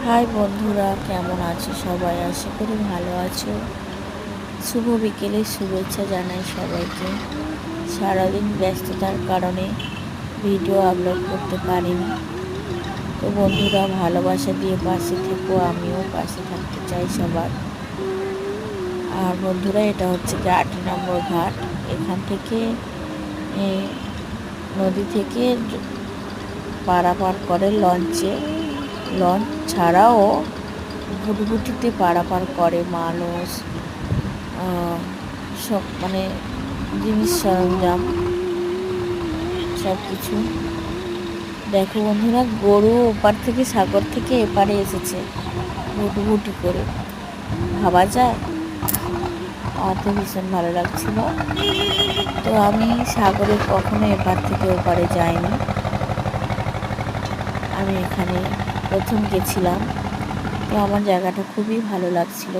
High বন্ধুরা, কেমন আছো সবাই? আশা করি ভালো আছো। শুভ বিকেলের শুভেচ্ছা জানাই সবাইকে। সারাদিন ব্যস্ততার কারণে ভিডিও আপলোড করতে পারিনি, তো বন্ধুরা ভালোবাসা দিয়ে পাশে থেকো, আমিও পাশে থাকতে চাই সবার। আর বন্ধুরা, এটা হচ্ছে 8 নম্বর ঘাট। এখান থেকে নদী থেকে পারাপার করে লঞ্চে। লঞ্চ ছাড়াও ভুটভুটিতে পারাপার করে মানুষ, সব মানে জিনিস সরঞ্জাম সব কিছু। দেখো বন্ধুরা, গরু ওপার থেকে সাগর থেকে এপারে এসেছে ভুটভুটি করে, ভাবা যায়? আমার তো ভীষণ ভালো লাগছিল। তো আমি সাগরে কখনো এপার থেকে ওপারে যাইনি, আমি এখানে প্রথম গেছিলাম। তো আমার জায়গাটা খুবই ভালো লাগছিল।